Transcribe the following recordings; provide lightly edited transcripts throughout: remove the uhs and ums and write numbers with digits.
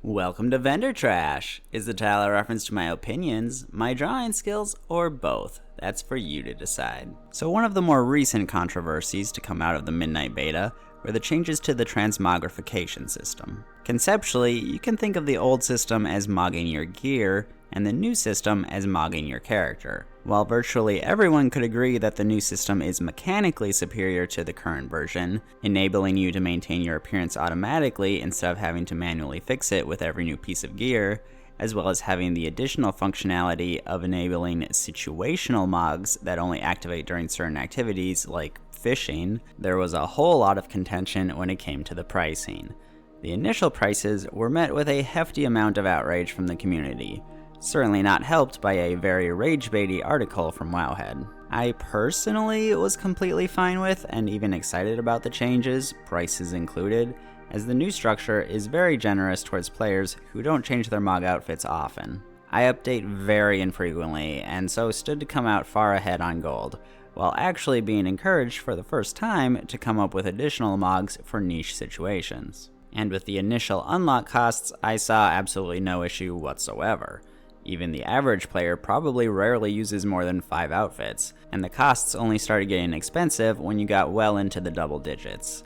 Welcome to Vendor Trash. Is the title a reference to my opinions, my drawing skills, or both? That's for you to decide. So one of the more recent controversies to come out of the Midnight Beta were the changes to the transmogrification system. Conceptually, you can think of the old system as mogging your gear, and the new system as mogging your character. While virtually everyone could agree that the new system is mechanically superior to the current version, enabling you to maintain your appearance automatically instead of having to manually fix it with every new piece of gear, as well as having the additional functionality of enabling situational mogs that only activate during certain activities like fishing, there was a whole lot of contention when it came to the pricing. The initial prices were met with a hefty amount of outrage from the community, certainly not helped by a very rage-baity article from Wowhead. I personally was completely fine with and even excited about the changes, prices included, as the new structure is very generous towards players who don't change their mog outfits often. I update very infrequently, and so stood to come out far ahead on gold, while actually being encouraged for the first time to come up with additional mogs for niche situations. And with the initial unlock costs, I saw absolutely no issue whatsoever. Even the average player probably rarely uses more than 5 outfits, and the costs only started getting expensive when you got well into the double digits.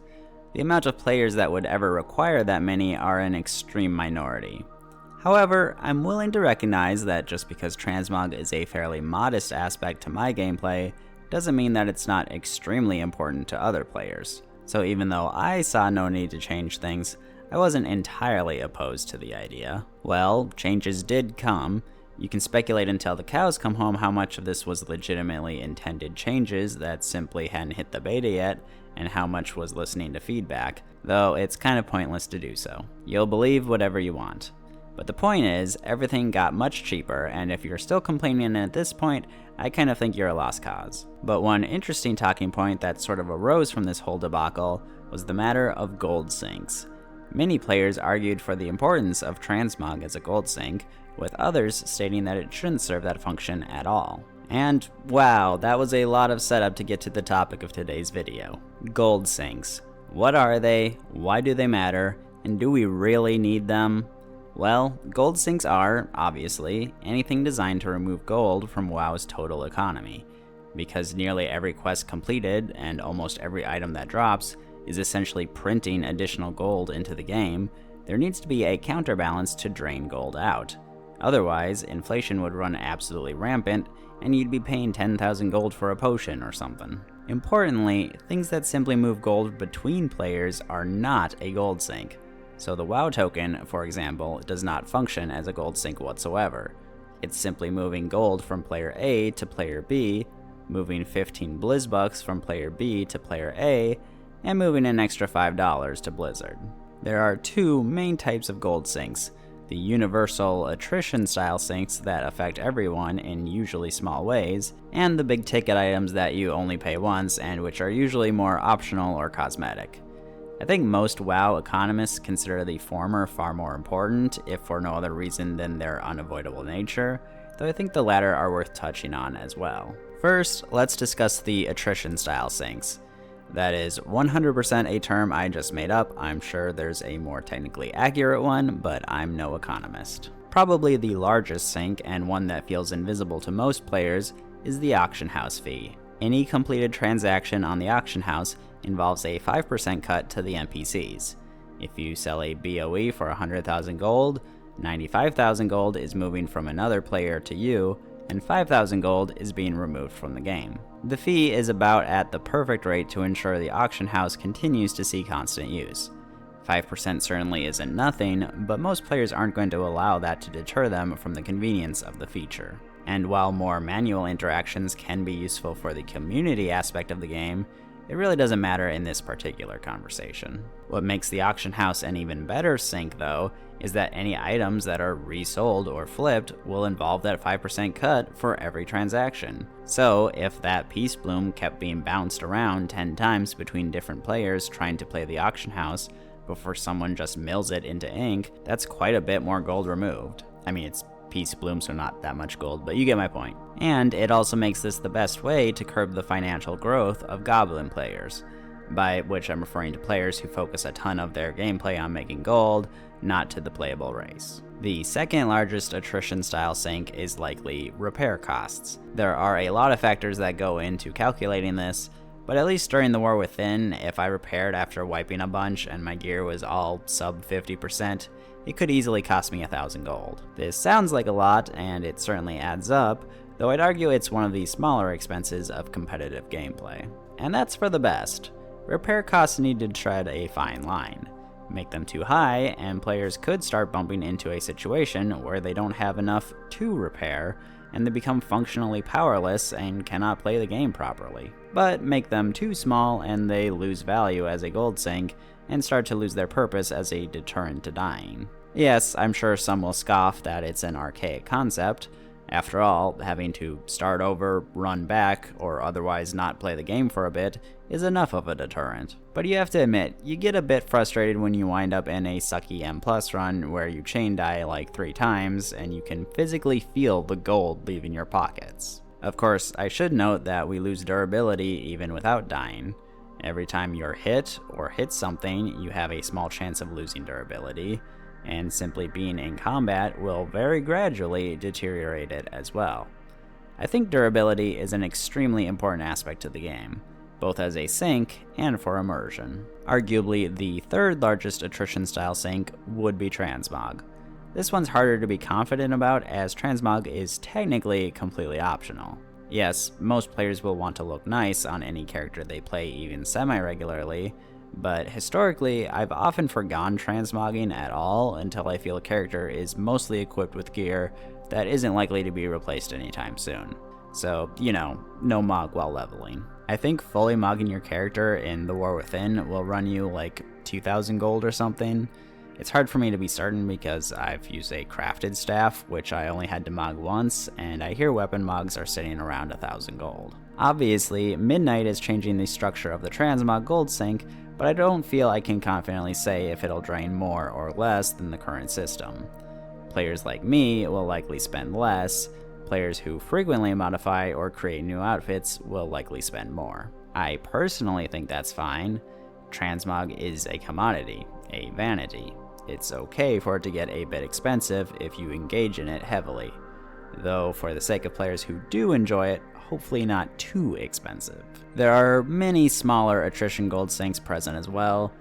The amount of players that would ever require that many are an extreme minority. However, I'm willing to recognize that just because transmog is a fairly modest aspect to my gameplay, doesn't mean that it's not extremely important to other players. So even though I saw no need to change things, I wasn't entirely opposed to the idea. Well, changes did come. You can speculate until the cows come home how much of this was legitimately intended changes that simply hadn't hit the beta yet, and how much was listening to feedback, though it's kind of pointless to do so. You'll believe whatever you want. But the point is, everything got much cheaper, and if you're still complaining at this point, I kind of think you're a lost cause. But one interesting talking point that sort of arose from this whole debacle was the matter of gold sinks. Many players argued for the importance of transmog as a gold sink, with others stating that it shouldn't serve that function at all. And wow, that was a lot of setup to get to the topic of today's video. Gold sinks. What are they? Why do they matter? And do we really need them? Well, gold sinks are, obviously, anything designed to remove gold from WoW's total economy. Because nearly every quest completed, and almost every item that drops, is essentially printing additional gold into the game, there needs to be a counterbalance to drain gold out. Otherwise, inflation would run absolutely rampant, and you'd be paying 10,000 gold for a potion or something. Importantly, things that simply move gold between players are not a gold sink. So the WoW token, for example, does not function as a gold sink whatsoever. It's simply moving gold from player A to player B, moving 15 Blizzbucks from player B to player A, and moving an extra $5 to Blizzard. There are two main types of gold sinks: the universal attrition style sinks that affect everyone in usually small ways, and the big ticket items that you only pay once and which are usually more optional or cosmetic. I think most WoW economists consider the former far more important, if for no other reason than their unavoidable nature, though I think the latter are worth touching on as well. First, let's discuss the attrition style sinks. That is 100% a term I just made up. I'm sure there's a more technically accurate one, but I'm no economist. Probably the largest sink, and one that feels invisible to most players, is the auction house fee. Any completed transaction on the auction house involves a 5% cut to the NPCs. If you sell a BOE for 100,000 gold, 95,000 gold is moving from another player to you, and 5,000 gold is being removed from the game. The fee is about at the perfect rate to ensure the auction house continues to see constant use. 5% certainly isn't nothing, but most players aren't going to allow that to deter them from the convenience of the feature. And while more manual interactions can be useful for the community aspect of the game, it really doesn't matter in this particular conversation. What makes the auction house an even better sink, though, is that any items that are resold or flipped will involve that 5% cut for every transaction. So, if that Peace Bloom kept being bounced around 10 times between different players trying to play the auction house before someone just mills it into ink, that's quite a bit more gold removed. I mean, it's Peace Bloom, so not that much gold, but you get my point. And it also makes this the best way to curb the financial growth of Goblin players. by which I'm referring to players who focus a ton of their gameplay on making gold, not to the playable race. The second largest attrition style sink is likely repair costs. There are a lot of factors that go into calculating this, but at least during the War Within, if I repaired after wiping a bunch and my gear was all sub 50%, it could easily cost me 1,000 gold. This sounds like a lot, and it certainly adds up, though I'd argue it's one of the smaller expenses of competitive gameplay. And that's for the best. Repair costs need to tread a fine line. Make them too high, and players could start bumping into a situation where they don't have enough to repair, and they become functionally powerless and cannot play the game properly. But make them too small, and they lose value as a gold sink, and start to lose their purpose as a deterrent to dying. Yes, I'm sure some will scoff that it's an archaic concept. After all, having to start over, run back, or otherwise not play the game for a bit is enough of a deterrent. But you have to admit, you get a bit frustrated when you wind up in a sucky M+ run where you chain die like 3 times and you can physically feel the gold leaving your pockets. Of course, I should note that we lose durability even without dying. Every time you're hit or hit something, you have a small chance of losing durability, and simply being in combat will very gradually deteriorate it as well. I think durability is an extremely important aspect to the game, both as a sink and for immersion. Arguably, the third largest attrition style sink would be transmog. This one's harder to be confident about as transmog is technically completely optional. Yes, most players will want to look nice on any character they play even semi-regularly, but historically, I've often forgone transmogging at all until I feel a character is mostly equipped with gear that isn't likely to be replaced anytime soon. So, no mog while leveling. I think fully mogging your character in the War Within will run you like 2,000 gold or something. It's hard for me to be certain because I've used a crafted staff, which I only had to mog once, and I hear weapon mogs are sitting around 1,000 gold. Obviously, Midnight is changing the structure of the transmog gold sink, but I don't feel I can confidently say if it'll drain more or less than the current system. Players like me will likely spend less. Players who frequently modify or create new outfits will likely spend more. I personally think that's fine. Transmog is a commodity, a vanity. It's okay for it to get a bit expensive if you engage in it heavily, though for the sake of players who do enjoy it, hopefully not too expensive. There are many smaller attrition gold sinks present as well,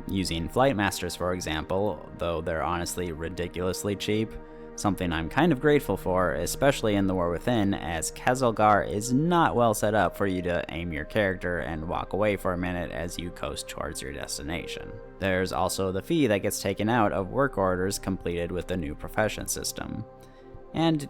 using Flight Masters for example, though they're honestly ridiculously cheap, something I'm kind of grateful for, especially in the War Within, as Kazalgar is not well set up for you to aim your character and walk away for a minute as you coast towards your destination. There's also the fee that gets taken out of work orders completed with the new profession system. And,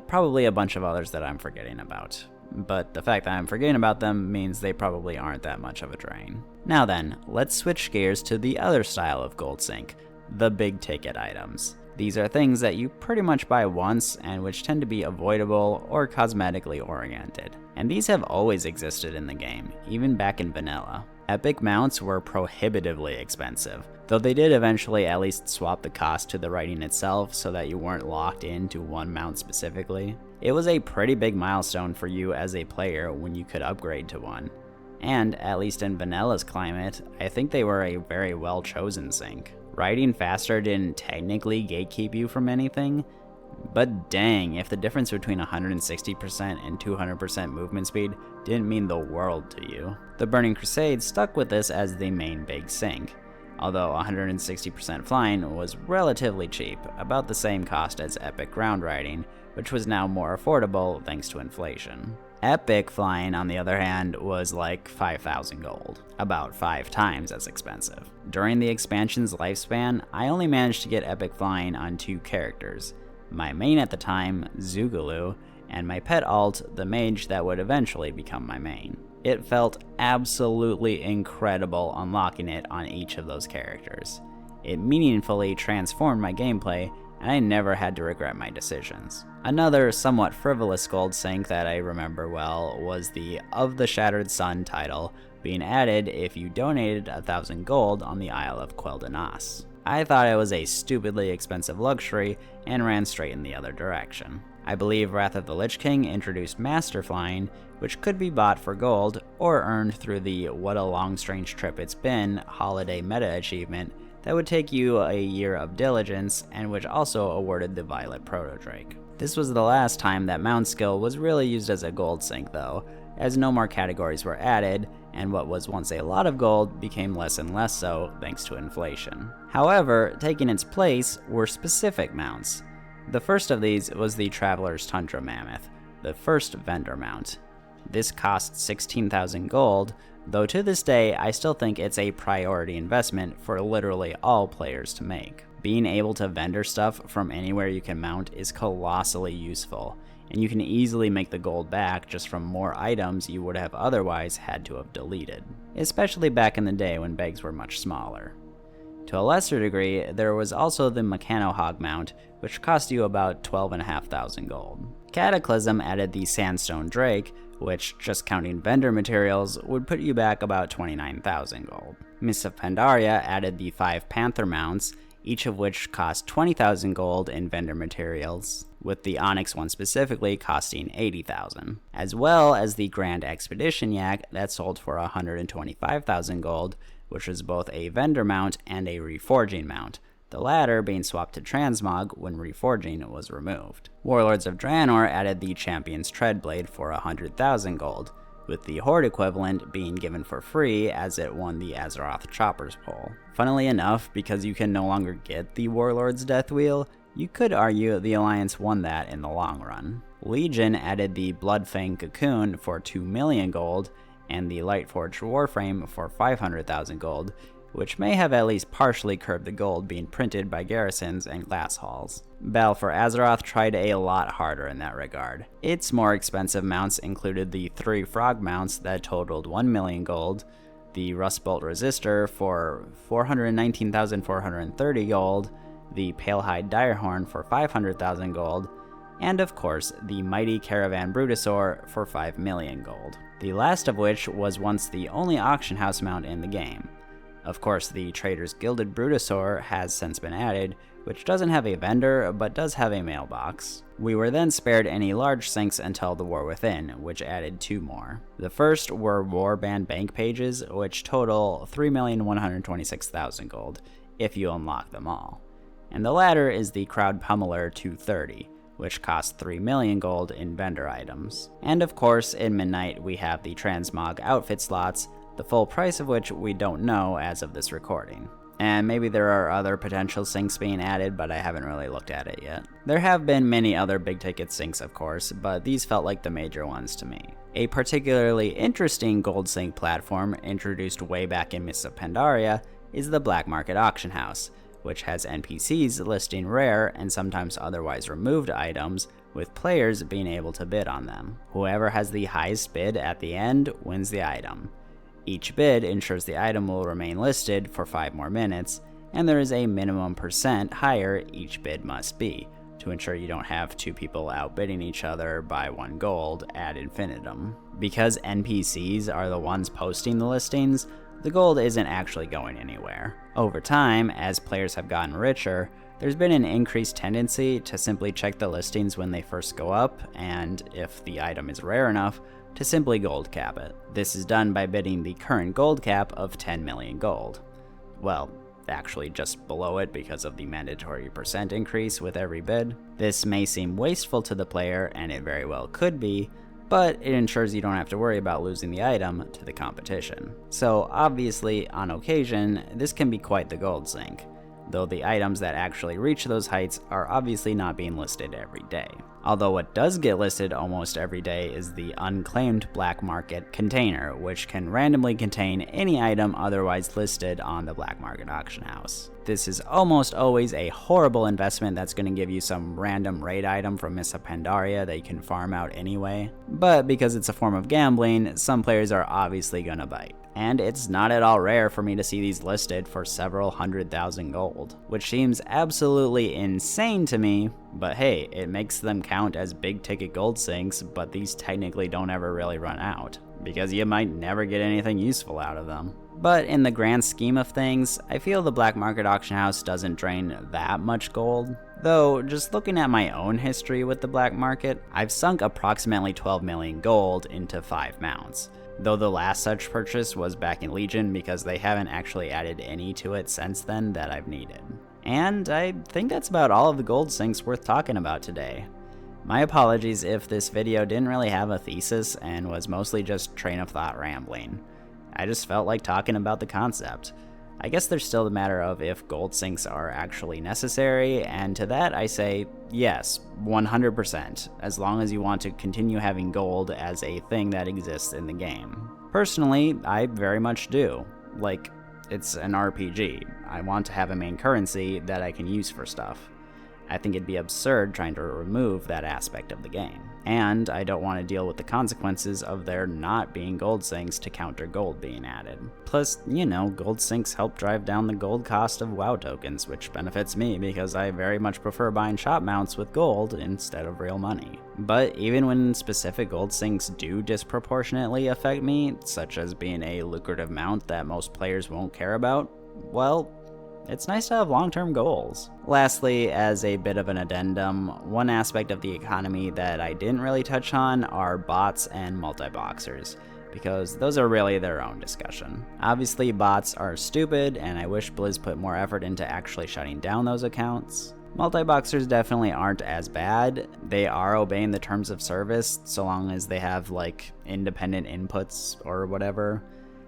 probably a bunch of others that I'm forgetting about. But the fact that I'm forgetting about them means they probably aren't that much of a drain. Now then, let's switch gears to the other style of gold sink, the big ticket items. These are things that you pretty much buy once and which tend to be avoidable or cosmetically oriented. And these have always existed in the game, even back in vanilla. Epic mounts were prohibitively expensive, though they did eventually at least swap the cost to the writing itself so that you weren't locked into one mount specifically. It was a pretty big milestone for you as a player when you could upgrade to one. And, at least in vanilla's climate, I think they were a very well chosen sink. Riding faster didn't technically gatekeep you from anything, but dang, if the difference between 160% and 200% movement speed didn't mean the world to you. The Burning Crusade stuck with this as the main big sink, although 160% flying was relatively cheap, about the same cost as epic ground riding, which was now more affordable thanks to inflation. Epic flying, on the other hand, was like 5,000 gold, about 5 times as expensive. During the expansion's lifespan, I only managed to get epic flying on 2 characters, my main at the time, Zugalu, and my pet alt, the mage that would eventually become my main. It felt absolutely incredible unlocking it on each of those characters. It meaningfully transformed my gameplay, and I never had to regret my decisions. Another somewhat frivolous gold sink that I remember well was the Of the Shattered Sun title being added if you donated 1,000 gold on the Isle of Quel'Danas. I thought it was a stupidly expensive luxury and ran straight in the other direction. I believe Wrath of the Lich King introduced Master Flying, which could be bought for gold or earned through the What a Long Strange Trip It's Been holiday meta achievement that would take you a year of diligence and which also awarded the Violet Proto-Drake. This was the last time that Mount skill was really used as a gold sink though, as no more categories were added, and what was once a lot of gold became less and less so thanks to inflation. However, taking its place were specific mounts. The first of these was the Traveler's Tundra Mammoth, the first vendor mount. This cost 16,000 gold, though to this day I still think it's a priority investment for literally all players to make. Being able to vendor stuff from anywhere you can mount is colossally useful, and you can easily make the gold back just from more items you would have otherwise had to have deleted, especially back in the day when bags were much smaller. To a lesser degree, there was also the Mechanohog mount, which cost you about 12,500 gold. Cataclysm added the Sandstone Drake, which, just counting vendor materials, would put you back about 29,000 gold. Mists of Pandaria added the 5 Panther mounts, each of which cost 20,000 gold in vendor materials, with the Onyx one specifically costing 80,000, as well as the Grand Expedition Yak that sold for 125,000 gold, which was both a vendor mount and a reforging mount, the latter being swapped to Transmog when reforging was removed. Warlords of Draenor added the Champion's Treadblade for 100,000 gold, with the Horde equivalent being given for free as it won the Azeroth Choppers poll. Funnily enough, because you can no longer get the Warlord's Death Wheel, you could argue the Alliance won that in the long run. Legion added the Bloodfang Cocoon for 2 million gold, and the Lightforged Warframe for 500,000 gold, which may have at least partially curbed the gold being printed by garrisons and glass halls. Battle for Azeroth tried a lot harder in that regard. Its more expensive mounts included the 3 Frog mounts that totaled 1 million gold, the Rustbolt Resistor for 419,430 gold, the Palehide Direhorn for 500,000 gold, and of course the Mighty Caravan Brutosaur for 5 million gold. The last of which was once the only auction house mount in the game. Of course, the Trader's Gilded Brutosaur has since been added, which doesn't have a vendor, but does have a mailbox. We were then spared any large sinks until the War Within, which added 2 more. The first were Warband Bank pages, which total 3,126,000 gold, if you unlock them all. And the latter is the Crowd Pummeler 230, which costs 3 million gold in vendor items. And of course, in Midnight we have the Transmog outfit slots, the full price of which we don't know as of this recording. And maybe there are other potential sinks being added, but I haven't really looked at it yet. There have been many other big ticket sinks of course, but these felt like the major ones to me. A particularly interesting gold sink platform introduced way back in Mists of Pandaria is the Black Market Auction House, which has NPCs listing rare and sometimes otherwise removed items, with players being able to bid on them. Whoever has the highest bid at the end wins the item. Each bid ensures the item will remain listed for 5 more minutes, and there is a minimum % higher each bid must be, to ensure you don't have 2 people outbidding each other by 1 gold ad infinitum. Because NPCs are the ones posting the listings, the gold isn't actually going anywhere. Over time, as players have gotten richer, there's been an increased tendency to simply check the listings when they first go up, and if the item is rare enough, to simply gold cap it. This is done by bidding the current gold cap of 10 million gold. Well, actually just below it because of the mandatory % increase with every bid. This may seem wasteful to the player, and it very well could be, but it ensures you don't have to worry about losing the item to the competition. So obviously, on occasion, this can be quite the gold sink, though the items that actually reach those heights are obviously not being listed every day. Although what does get listed almost every day is the unclaimed black market container, which can randomly contain any item otherwise listed on the black market auction house. This is almost always a horrible investment that's going to give you some random raid item from Mists of Pandaria that you can farm out anyway, but because it's a form of gambling, some players are obviously going to bite. And it's not at all rare for me to see these listed for several 100,000 gold, which seems absolutely insane to me, but hey, it makes them count as big ticket gold sinks, but these technically don't ever really run out, because you might never get anything useful out of them. But in the grand scheme of things, I feel the black market auction house doesn't drain that much gold. Though, just looking at my own history with the black market, I've sunk approximately 12 million gold into 5 mounts. Though the last such purchase was back in Legion because they haven't actually added any to it since then that I've needed. And I think that's about all of the gold sinks worth talking about today. My apologies if this video didn't really have a thesis and was mostly just train of thought rambling. I just felt like talking about the concept. I guess there's still the matter of if gold sinks are actually necessary, and to that I say yes, 100%, as long as you want to continue having gold as a thing that exists in the game. Personally, I very much do. Like, it's an RPG. I want to have a main currency that I can use for stuff. I think it'd be absurd trying to remove that aspect of the game. And I don't want to deal with the consequences of there not being gold sinks to counter gold being added. Plus, you know, gold sinks help drive down the gold cost of WoW tokens, which benefits me because I very much prefer buying shop mounts with gold instead of real money. But even when specific gold sinks do disproportionately affect me, such as being a lucrative mount that most players won't care about, well, it's nice to have long-term goals. Lastly, as a bit of an addendum, one aspect of the economy that I didn't really touch on are bots and multi-boxers, because those are really their own discussion. Obviously, bots are stupid, and I wish Blizz put more effort into actually shutting down those accounts. Multi-boxers definitely aren't as bad. They are obeying the terms of service, so long as they have, like, independent inputs or whatever.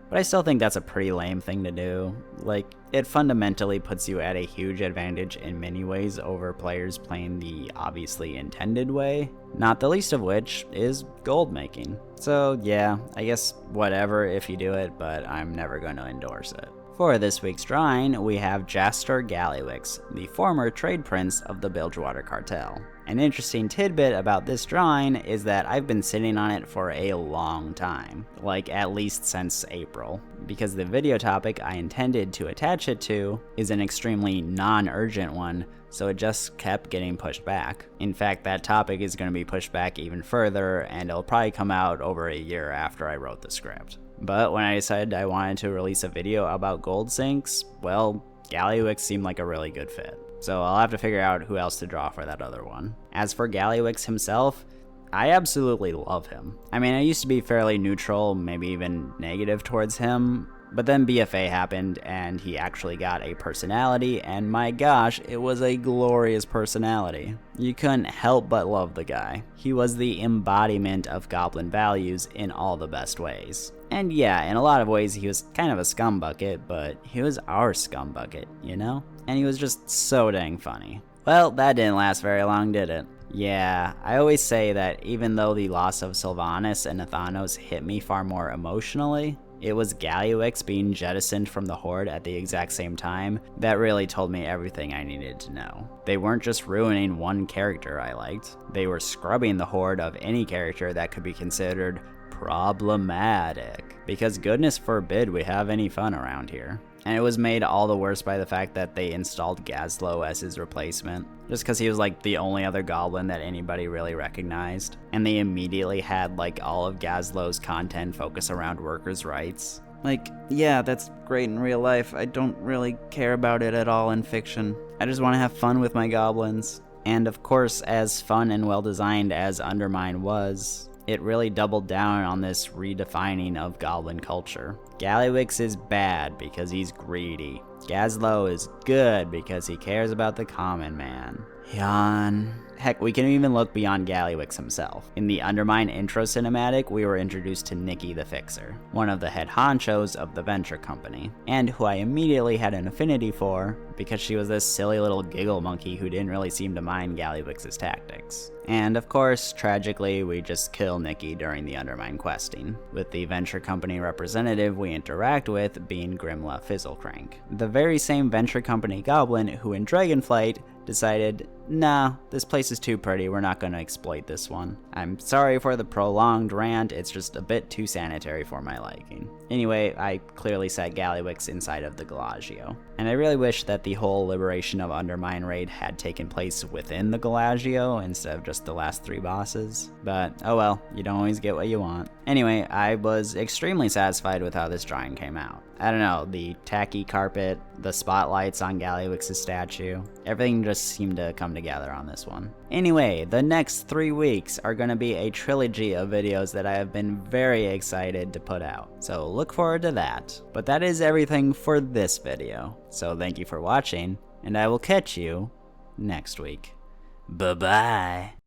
But I still think that's a pretty lame thing to do. Like, it fundamentally puts you at a huge advantage in many ways over players playing the obviously intended way, not the least of which is gold making. So yeah, I guess whatever if you do it, but I'm never going to endorse it. For this week's drawing, we have Jastor Gallywix, the former trade prince of the Bilgewater Cartel. An interesting tidbit about this drawing is that I've been sitting on it for a long time, like at least since April, because the video topic I intended to attach it to is an extremely non-urgent one, so it just kept getting pushed back. In fact, that topic is going to be pushed back even further, and it'll probably come out over a year after I wrote the script. But when I decided I wanted to release a video about gold sinks, well, Gallywix seemed like a really good fit. So I'll have to figure out who else to draw for that other one. As for Gallywix himself, I absolutely love him. I mean, I used to be fairly neutral, maybe even negative towards him, but then BFA happened and he actually got a personality, and my gosh, it was a glorious personality. You couldn't help but love the guy. He was the embodiment of goblin values in all the best ways. And yeah, in a lot of ways he was kind of a scumbucket, but he was our scumbucket, you know? And he was just so dang funny. Well, that didn't last very long, did it? Yeah, I always say that even though the loss of Sylvanas and Nathanos hit me far more emotionally, it was Gallywix being jettisoned from the Horde at the exact same time that really told me everything I needed to know. They weren't just ruining one character I liked, they were scrubbing the Horde of any character that could be considered problematic. Because goodness forbid we have any fun around here. And it was made all the worse by the fact that they installed Gazlowe as his replacement, just because he was like the only other goblin that anybody really recognized. And they immediately had like all of Gazlowe's content focus around workers' rights. Like, yeah, that's great in real life. I don't really care about it at all in fiction. I just want to have fun with my goblins. And of course, as fun and well designed as Undermine was, it really doubled down on this redefining of goblin culture. Gallywix is bad because he's greedy. Gazlowe is good because he cares about the common man. Yawn. Heck, we can even look beyond Gallywix himself. In the Undermine intro cinematic, we were introduced to Nikki the Fixer, one of the head honchos of the venture company, and who I immediately had an affinity for because she was this silly little giggle monkey who didn't really seem to mind Gallywix's tactics. And of course, tragically, we just kill Nikki during the Undermine questing, with the venture company representative we interact with being Grimla Fizzlecrank, the very same venture company goblin who in Dragonflight decided, nah, this place is too pretty, we're not going to exploit this one. I'm sorry for the prolonged rant, it's just a bit too sanitary for my liking. Anyway, I clearly set Gallywix inside of the Galagio, and I really wish that the whole liberation of Undermine raid had taken place within the Galagio instead of just the last 3 bosses, but oh well, you don't always get what you want. Anyway, I was extremely satisfied with how this drawing came out. I don't know, the tacky carpet, the spotlights on Gallywix's statue, everything just seemed to come together on this one. Anyway, the next 3 weeks are going to be a trilogy of videos that I have been very excited to put out, so look forward to that. But that is everything for this video, so thank you for watching, and I will catch you next week. Bye-bye.